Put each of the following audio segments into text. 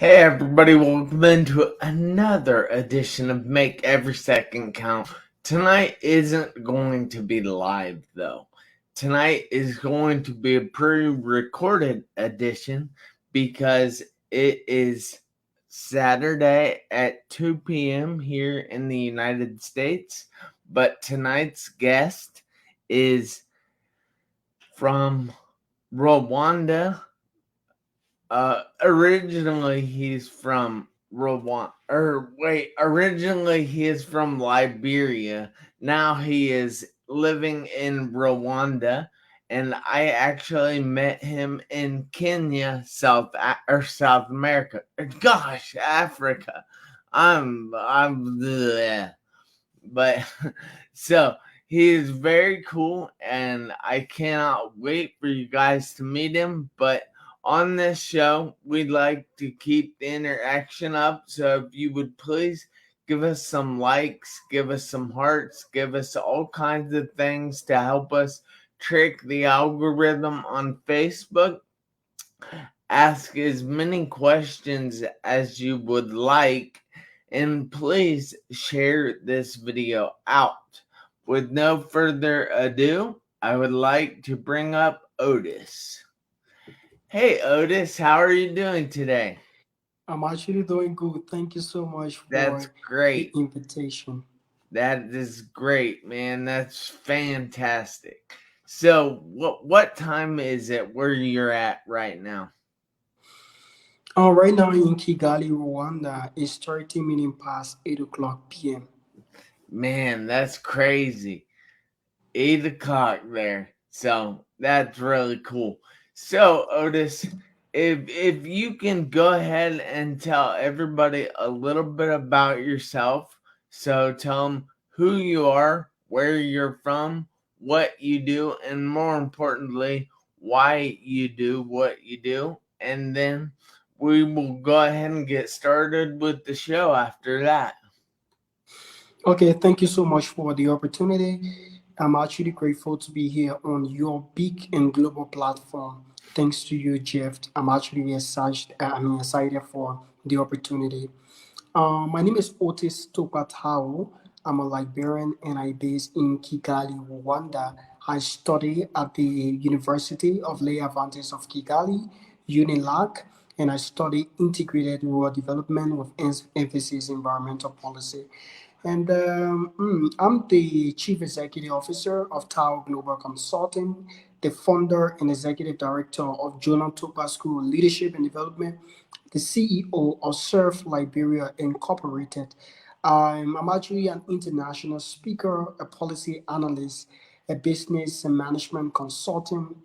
Hey everybody, welcome into another edition of Make Every Second Count. Tonight isn't going to be live though. Tonight is going to be a pre-recorded edition because it is Saturday at 2 p.m. here in the United States. But tonight's guest is from Rwanda. Originally he's from Rwanda. Originally he is from Liberia. Now he is living in Rwanda, and I actually met him in Kenya, South America. Gosh, Africa. I'm bleh. But so he is very cool, and I cannot wait for you guys to meet him. But on this show, we'd like to keep the interaction up. So if you would please give us some likes, give us some hearts, give us all kinds of things to help us trick the algorithm on Facebook. Ask as many questions as you would like, and please share this video out. With no further ado, I would like to bring up Otis. Hey Otis, how are you doing today? I'm actually doing good. Thank you so much That's for the great. invitation. That is great, man. That's fantastic. So, what time is it where you're at right now? Right now in Kigali, Rwanda, it's 30 minutes past 8 o'clock p.m. Man, that's crazy. 8 o'clock there. So that's really cool. So Otis, if you can go ahead and tell everybody a little bit about yourself. So tell them who you are, where you're from, what you do, and more importantly, why you do what you do. And then we will go ahead and get started with the show after that. Okay, thank you so much for the opportunity. I'm actually grateful to be here on your big and global platform. Thanks to you, Jeff. I'm excited for the opportunity. My name is Otis Topatao. I'm a Liberian and I based in Kigali, Rwanda. I study at the University of Lay Advantage of Kigali, UNILAC, and I study integrated rural development with emphasis in environmental policy. And I'm the Chief Executive Officer of Tao Global Consulting, the founder and executive director of Jonah Topa School of Leadership and Development, the CEO of Surf Liberia Incorporated. I'm actually an international speaker, a policy analyst, a business and management consultant,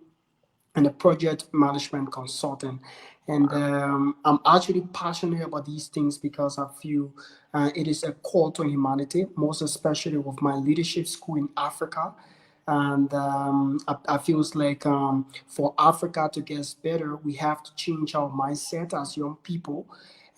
and a project management consultant. And I'm actually passionate about these things because I feel it is a call to humanity, most especially with my leadership school in Africa. And I feel like for Africa to get better, we have to change our mindset as young people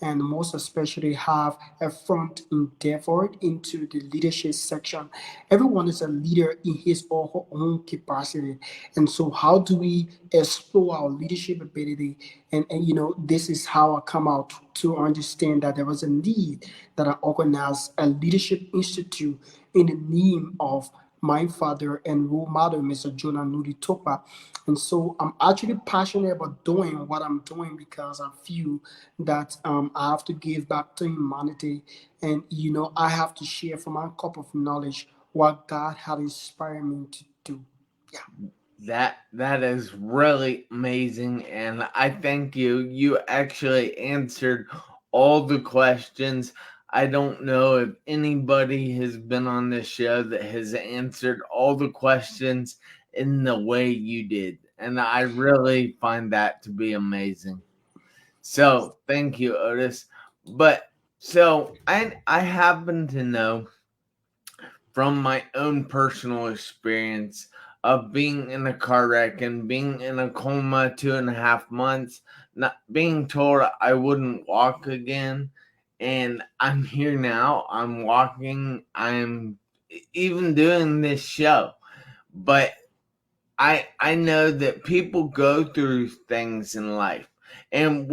and most especially have a front endeavor into the leadership section. Everyone is a leader in his or her own capacity. And so how do we explore our leadership ability? And this is how I come out to understand that there was a need that I organized a leadership institute in the name of my father and role model, Mr. Jonah Nudi Topa. And so I'm actually passionate about doing what I'm doing because I feel that I have to give back to humanity. And, I have to share from my cup of knowledge what God had inspired me to do. Yeah. That is really amazing, and I thank you. You actually answered all the questions. I don't know if anybody has been on this show that has answered all the questions in the way you did, and I really find that to be amazing. So thank you, Otis. But so I happen to know from my own personal experience of being in a car wreck and being in a coma 2.5 months, not being told I wouldn't walk again. And I'm here now. I'm walking. I'm even doing this show. But I know that people go through things in life, and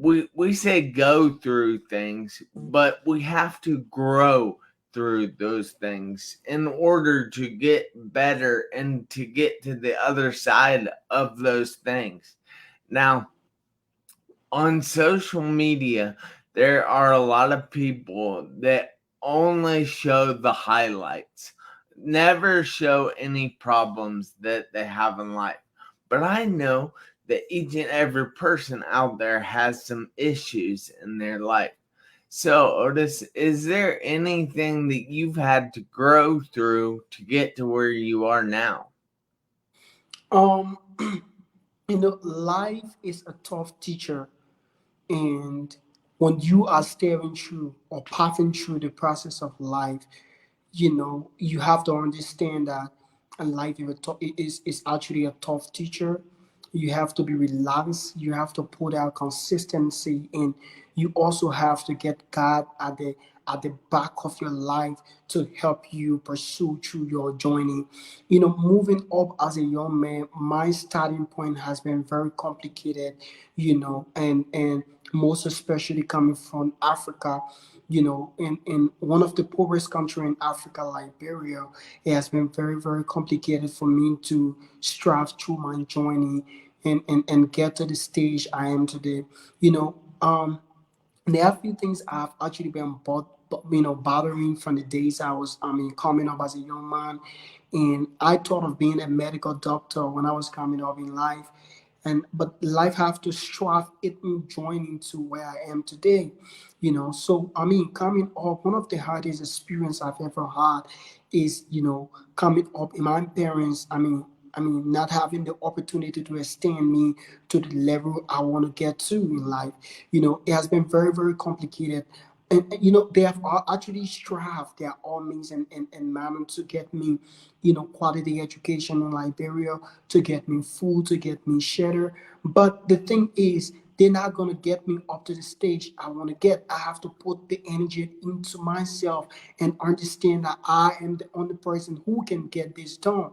we say go through things, but we have to grow through those things in order to get better and to get to the other side of those things. Now, on social media, there are a lot of people that only show the highlights, never show any problems that they have in life. But I know that each and every person out there has some issues in their life. So, Otis, is there anything that you've had to grow through to get to where you are now? Um, life is a tough teacher, and when you are staring through or passing through the process of life, you have to understand that life is actually a tough teacher. You have to be relaxed. You have to put out consistency, and you also have to get God at the back of your life to help you pursue through your journey. Moving up as a young man, my starting point has been very complicated. And most especially coming from Africa, in one of the poorest country in Africa, Liberia. It has been very, very complicated for me to strive through my journey and get to the stage I am today. There are a few things I've actually been bothering from the days coming up as a young man, and I thought of being a medical doctor when I was coming up in life, but life have to strive it me joining to where I am today. So coming up, one of the hardest experience I've ever had is coming up in my parents. Not having the opportunity to extend me to the level I want to get to in life. It has been very, very complicated. And they have actually strived their all means and manner to get me, quality education in Liberia, to get me food, to get me shelter. But the thing is, they're not gonna get me up to the stage I want to get. I have to put the energy into myself and understand that I am the only person who can get this done.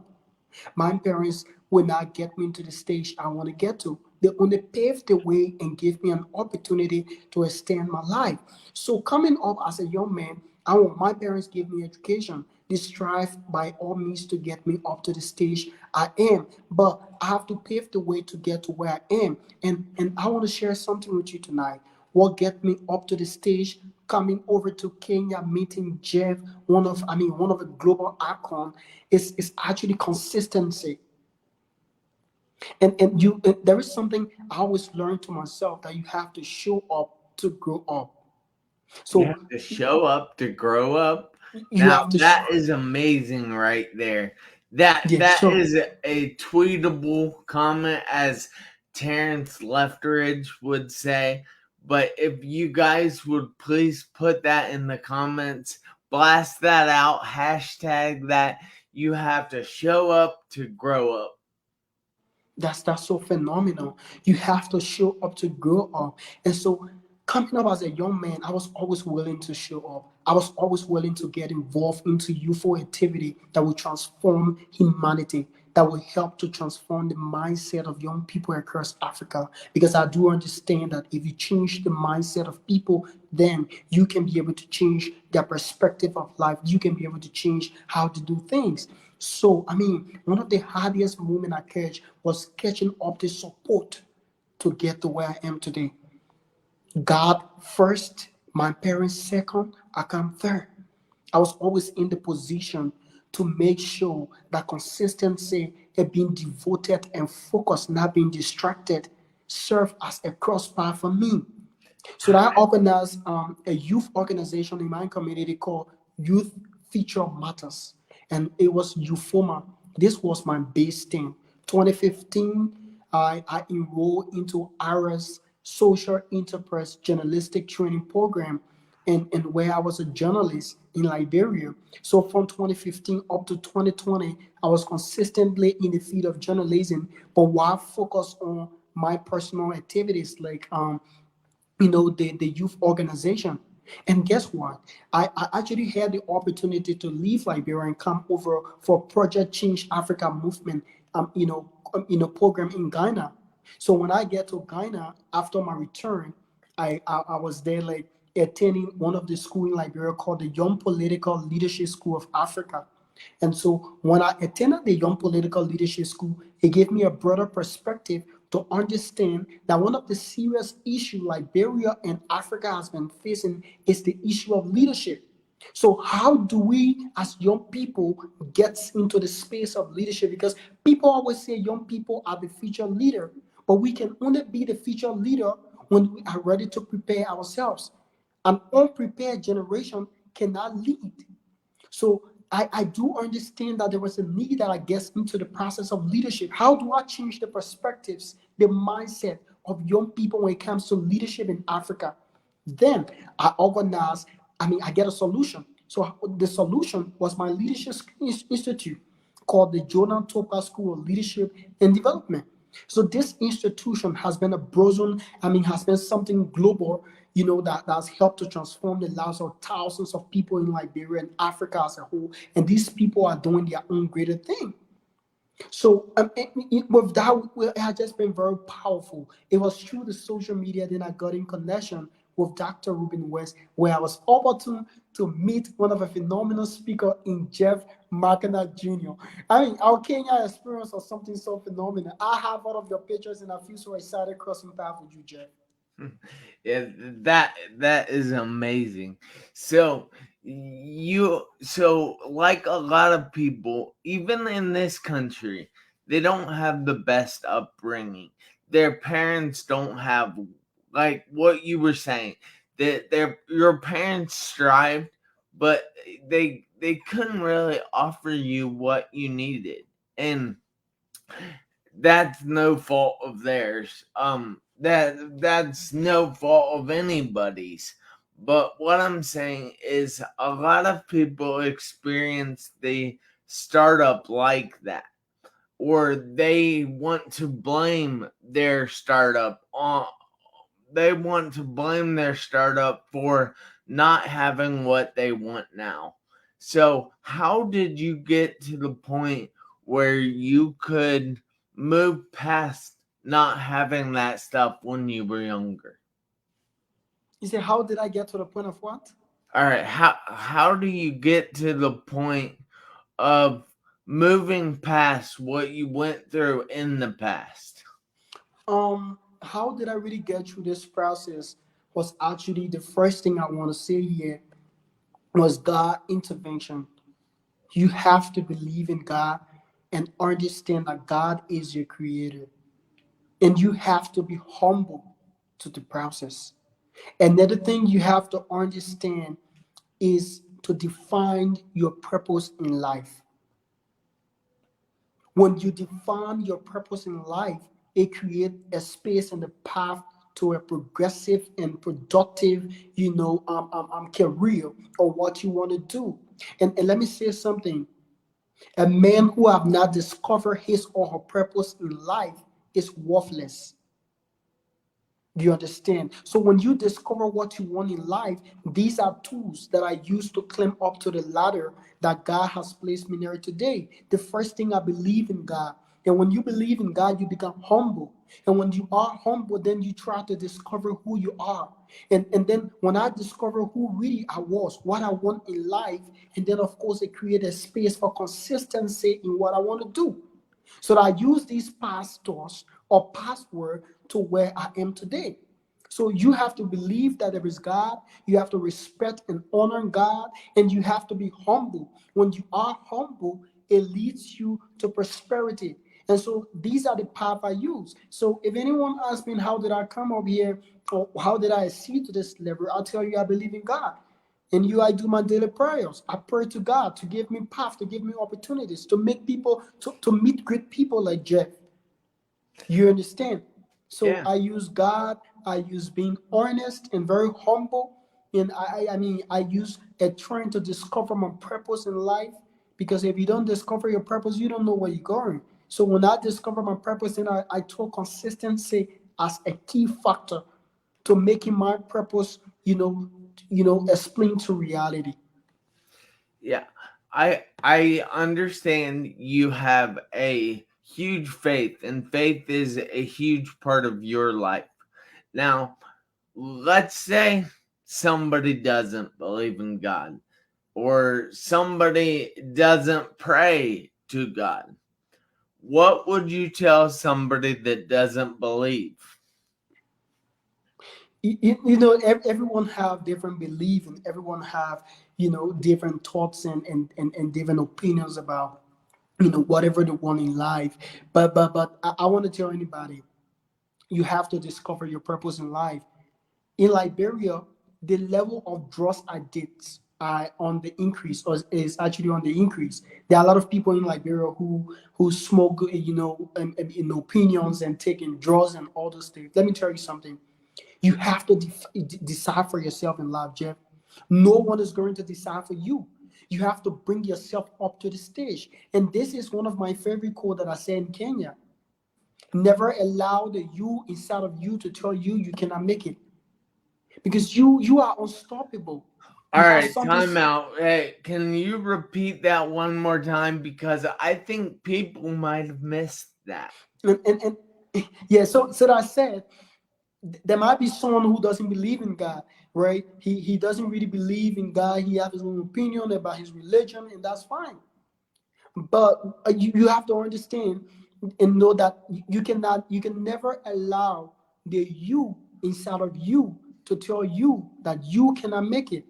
My parents will not get me to the stage I want to get to. They only paved the way and gave me an opportunity to extend my life. So coming up as a young man, I want my parents give me education. They strive by all means to get me up to the stage I am. But I have to pave the way to get to where I am. And I want to share something with you tonight. What get me up to the stage, coming over to Kenya, meeting Jeff, one of the global icon, is actually consistency. And there is something I always learn to myself, that you have to show up to grow up. You So have to show up to grow up. you Now have to that is amazing right there. That yeah. that So is a tweetable comment, as Terrence Leftridge would say. But if you guys would please put that in the comments, blast that out, hashtag that. You have to show up to grow up. that's so phenomenal. You have to show up to grow up. And so coming up as a young man, I was always willing to show up. I was always willing to get involved into youthful activity that will transform humanity, that will help to transform the mindset of young people across Africa. Because I do understand that if you change the mindset of people, then you can be able to change their perspective of life. You can be able to change how to do things. So, one of the hardest moments I catch was catching up the support to get to where I am today. God first, my parents second, I come third. I was always in the position to make sure that consistency and being devoted and focused, not being distracted, serve as a crossbar for me. So I organized a youth organization in my community called Youth Feature Matters, and it was Euphoma. This was my base thing. 2015, I enrolled into ARA's Social Enterprise Journalistic Training Program, and where I was a journalist in Liberia. So from 2015 up to 2020, I was consistently in the field of journalism, but while focused on my personal activities like the youth organization. And guess what? I actually had the opportunity to leave Liberia and come over for Project Change Africa movement, program in Ghana. So when I get to Ghana after my return, I was there like attending one of the school in Liberia called the Young Political Leadership School of Africa. And so when I attended the Young Political Leadership School, it gave me a broader perspective to understand that one of the serious issues Liberia and Africa has been facing is the issue of leadership. So how do we as young people get into the space of leadership? Because people always say young people are the future leader, but we can only be the future leader when we are ready to prepare ourselves. An unprepared generation cannot lead. So I do understand that there was a need that I guess into the process of leadership. How do I change the perspectives, the mindset of young people when it comes to leadership in Africa? Then I organize, I get a solution. So the solution was my leadership institute called the Jordan Topa School of Leadership and Development. So this institution has been a boson, has been something global, that's helped to transform the lives of thousands of people in Liberia and Africa as a whole. And these people are doing their own greater thing. So with that, it has just been very powerful. It was through the social media, then I got in connection with Dr. Ruben West, where I was opportune to meet one of a phenomenal speaker in Jeff Marconette Jr. Our Kenya experience was something so phenomenal. I have one of your pictures, and I feel so excited crossing paths with you, Jeff. Yeah, that is amazing. So like a lot of people, even in this country, they don't have the best upbringing. Their parents don't have, like what you were saying, that your parents strived, but they couldn't really offer you what you needed. And that's no fault of theirs. That's no fault of anybody's. But what I'm saying is a lot of people experience the startup like that, or they want to blame their startup on they want to blame their startup for not having what they want now. So, how did you get to the point where you could move past not having that stuff when you were younger? You say, how did I get to the point of what? All right, how do you get to the point of moving past what you went through in the past? How did I really get through this process was actually the first thing I want to say here was God intervention. You have to believe in God and understand that God is your creator. And you have to be humble to the process. Another thing you have to understand is to define your purpose in life. When you define your purpose in life, it creates a space and a path to a progressive and productive, career or what you want to do. And let me say something. A man who have not discovered his or her purpose in life is worthless. Do you understand? So when you discover what you want in life, these are tools that I use to climb up to the ladder that God has placed me near today. The first thing, I believe in God. And when you believe in God, you become humble. And when you are humble, then you try to discover who you are. And then when I discover who really I was, what I want in life, and then of course it created a space for consistency in what I want to do. So that I use these pastors or password to where I am today. So you have to believe that there is God, you have to respect and honor God, and you have to be humble. When you are humble, it leads you to prosperity. And so these are the path I use. So if anyone asks me how did I come up here or how did I accede to this level, I'll tell you I believe in God. And you, I do my daily prayers. I pray to God to give me path, to give me opportunities, to make people, to meet great people like Jeff. You understand? So Yeah. I use God, I use being honest and very humble. And I use a trying to discover my purpose in life. Because if you don't discover your purpose, you don't know where you're going. So when I discover my purpose, then I took consistency as a key factor to making my purpose, explain to reality. Yeah. I understand you have a huge faith, and faith is a huge part of your life. Now, let's say somebody doesn't believe in God, or somebody doesn't pray to God. What would you tell somebody that doesn't believe? Everyone have different belief, and everyone have different thoughts and different opinions about whatever they want in life. But I want to tell anybody, you have to discover your purpose in life. In Liberia, the level of drug addicts are on the increase, or is actually on the increase. There are a lot of people in Liberia who smoke, opinions and taking drugs and all those things. Let me tell you something. You have to decide for yourself in life, Jeff. No one is going to decide for you. You have to bring yourself up to the stage. And this is one of my favorite quotes that I say in Kenya. Never allow the you inside of you to tell you you cannot make it. Because you are unstoppable. All You have right, something. time out. Hey, can you repeat that one more time? Because I think people might have missed that. And yeah, so I said there might be someone who doesn't believe in God, right? He doesn't really believe in God. He has his own opinion about his religion, and that's fine. But you have to understand and know that you can never allow the you inside of you to tell you that you cannot make it.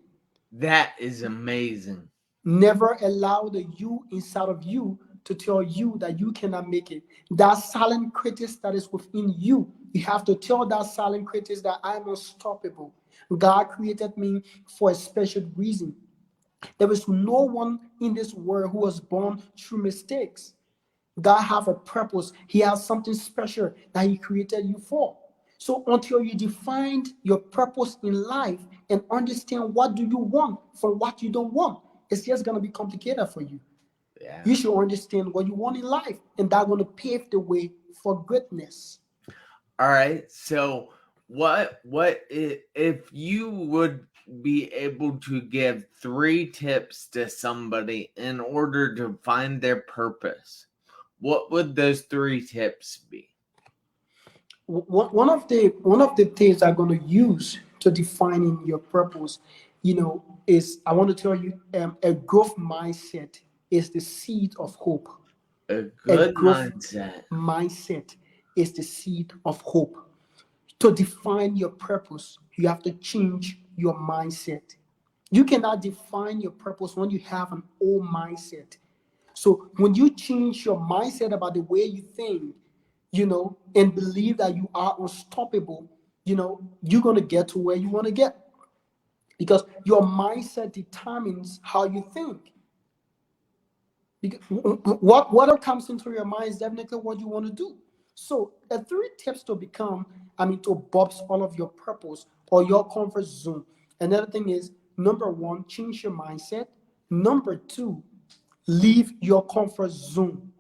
That is amazing. Never allow the you inside of you to tell you that you cannot make it. That silent critic that is within you, you have to tell that silent critic that I'm unstoppable. God created me for a special reason. There is no one in this world who was born through mistakes. God have a purpose. He has something special that He created you for. So until you define your purpose in life and understand what do you want from what you don't want, it's just gonna be complicated for you. Yeah. You should understand what you want in life, and that's gonna pave the way for greatness. All right. So, if you would be able to give 3 tips to somebody in order to find their purpose? What would those 3 tips be? One of the things I'm gonna use to defining your purpose, is I want to tell you, a growth mindset is the seed of hope. A A good growth mindset. mindset is the seed of hope. To define your purpose, you have to change your mindset. You cannot define your purpose when you have an old mindset. So when you change your mindset about the way you think, and believe that you are unstoppable, you're going to get to where you want to get, because your mindset determines how you think. Because what comes into your mind is definitely what you want to do. So, 3 tips to to boost all of your purpose or your comfort zone. Another thing is, number one, change your mindset. Number two, leave your comfort zone.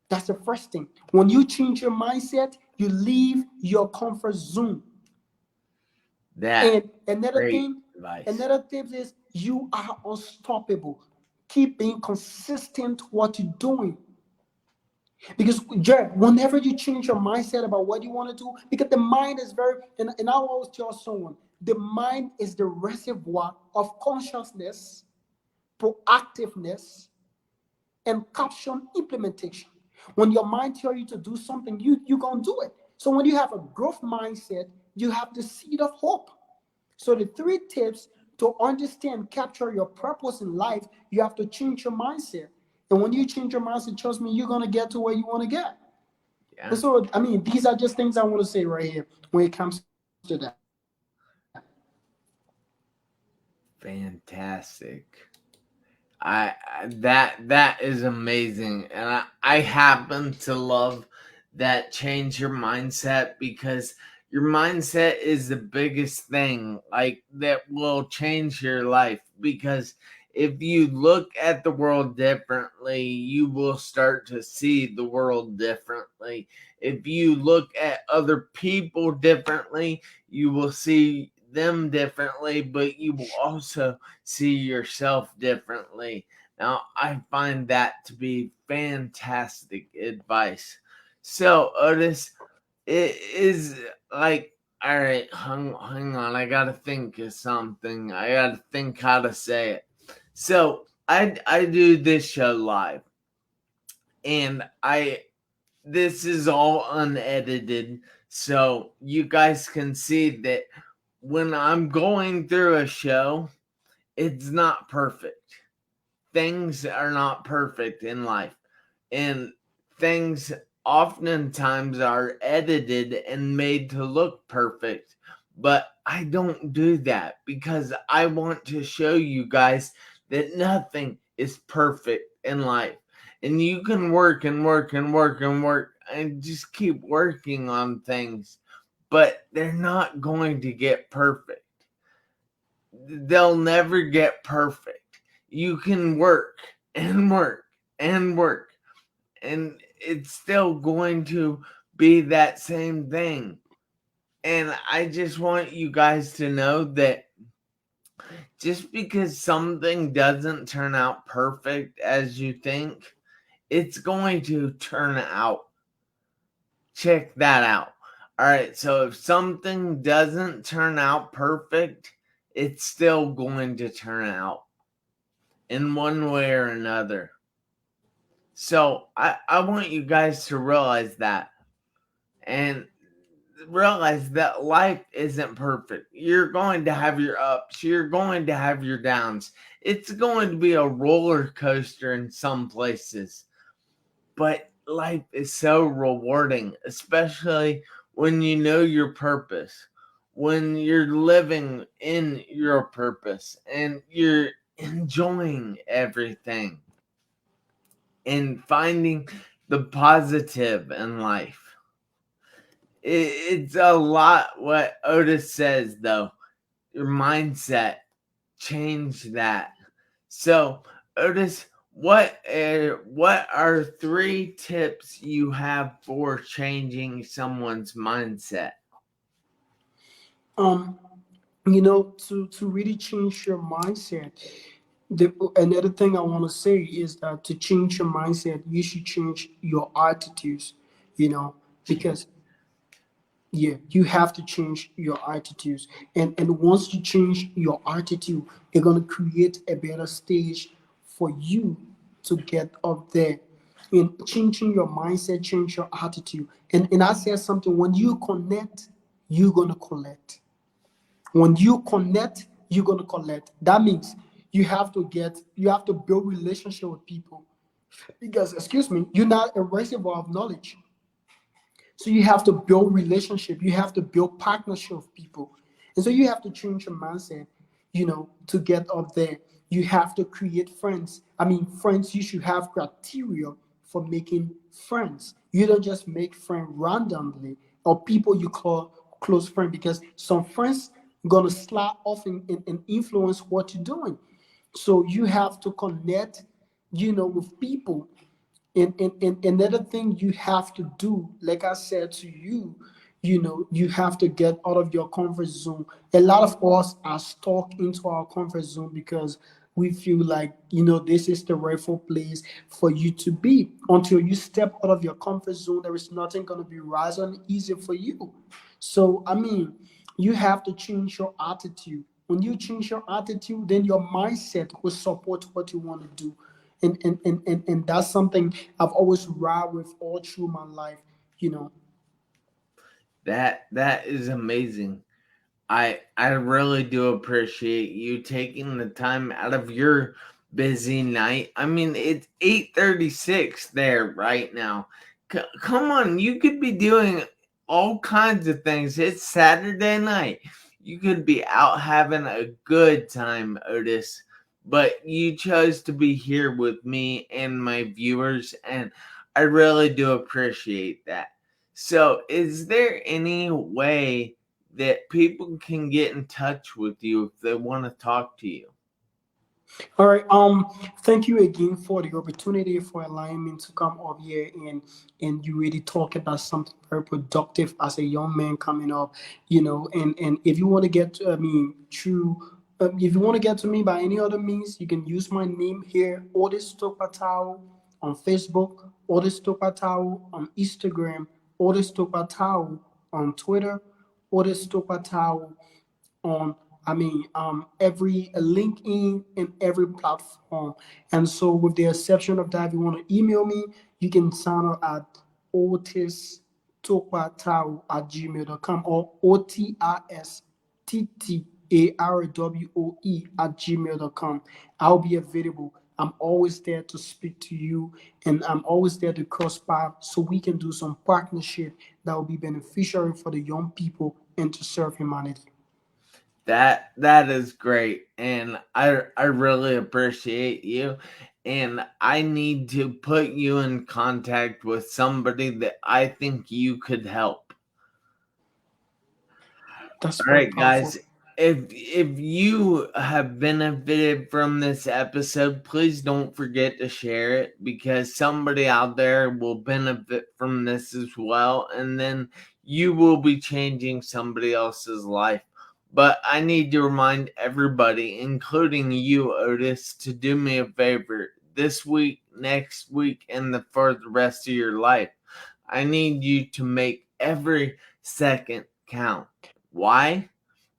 That's the first thing. When you change your mindset, you leave your comfort zone. That And another great thing, advice. another tip is you are unstoppable. Keep being consistent what you're doing. Because Jared, whenever you change your mindset about what you want to do, because the mind is and I always tell someone, the mind is the reservoir of consciousness, proactiveness, and caption implementation. When your mind tells you to do something, you're going to do it. So when you have a growth mindset, you have the seed of hope. So the 3 tips to understand, capture your purpose in life, you have to change your mindset. And when you change your mindset, trust me, you're going to get to where you want to get. And Yeah. so, these are just things I want to say right here when it comes to that. Fantastic. That is amazing, and I happen to love that change your mindset, because your mindset is the biggest thing like that will change your life. Because if you look at the world differently, you will start to see the world differently. If you look at other people differently, you will see them differently, but you will also see yourself differently. Now, I find that to be fantastic advice. So, Otis, it is like All right, hang on. I gotta think of something. I gotta think how to say it. So I do this show live, and I this is all unedited, so you guys can see that when I'm going through a show, it's not perfect. Things are not perfect in life, and things oftentimes are edited and made to look perfect. But I don't do that because I want to show you guys that nothing is perfect in life. And you can work and work and work and work and just keep working on things, but they're not going to get perfect. They'll never get perfect. You can work and work and work, and it's still going to be that same thing. And I just want you guys to know that just because something doesn't turn out perfect as you think, it's going to turn out. Check that out. All right, so if something doesn't turn out perfect, it's still going to turn out in one way or another. So I want you guys to realize that, and realize that life isn't perfect. You're going to have your ups, you're going to have your downs. It's going to be a roller coaster in some places, but life is so rewarding, especially when you know your purpose, when you're living in your purpose and you're enjoying everything and finding the positive in life. It's a lot what Otis says, though. Your mindset, change that. So, Otis, what are 3 tips you have for changing someone's mindset? Um, to really change your mindset, another thing I want to say is that to change your mindset, you should change your attitudes. Because yeah, you have to change your attitudes, and once you change your attitude, you're gonna create a better stage for you to get up there. In changing your mindset, change your attitude, and I said something. When you connect, you're gonna collect. When you connect, you're gonna collect. That means you have to build relationship with people, because excuse me, you're not a reservoir of knowledge. So you have to build relationship. You have to build partnership with people. And so you have to change your mindset, to get up there. You have to create friends. I mean, friends, you should have criteria for making friends. You don't just make friends randomly or people you call close friend, because some friends gonna slide off and influence what you're doing. So you have to connect, with people. And another thing you have to do, like I said to you, you have to get out of your comfort zone. A lot of us are stuck into our comfort zone because we feel like, this is the rightful place for you to be. Until you step out of your comfort zone, there is nothing going to be right and easy for you. So, I mean, you have to change your attitude. When you change your attitude, then your mindset will support what you want to do. And that's something I've always ride with all through my life, you know. That is amazing. I really do appreciate you taking the time out of your busy night. I mean, it's 8:36 there right now. Come on, you could be doing all kinds of things. It's Saturday night. You could be out having a good time, Otis. But you chose to be here with me and my viewers, and I really do appreciate that. So, is there any way that people can get in touch with you if they want to talk to you? All right. Thank you again for the opportunity, for allowing me to come up here and you really talk about something very productive as a young man coming up, and if you want to get to, I mean, through if you want to get to me by any other means, you can use my name here, Otis Topatao, on Facebook, Otis Topatao on Instagram, Otis Topatao on Twitter, Otis Topatao on every LinkedIn and every platform. And so with the exception of that, if you want to email me, you can sign up at otistokpatao@gmail.com or otisTTARWOE@gmail.com. I'll be available. I'm always there to speak to you, and I'm always there to cross paths so we can do some partnership that will be beneficial for the young people and to serve humanity. That is great, and I really appreciate you. And I need to put you in contact with somebody that I think you could help. That's All very right, powerful. guys. If you have benefited from this episode, please don't forget to share it, because somebody out there will benefit from this as well, and then you will be changing somebody else's life. But I need to remind everybody, including you, Otis, to do me a favor this week, next week, and for the rest of your life. I need you to make every second count. Why?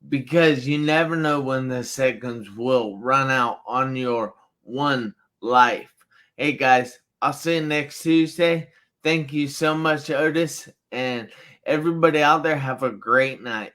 Because you never know when the seconds will run out on your one life. Hey guys, I'll see you next Tuesday. Thank you so much, Otis, and everybody out there, have a great night.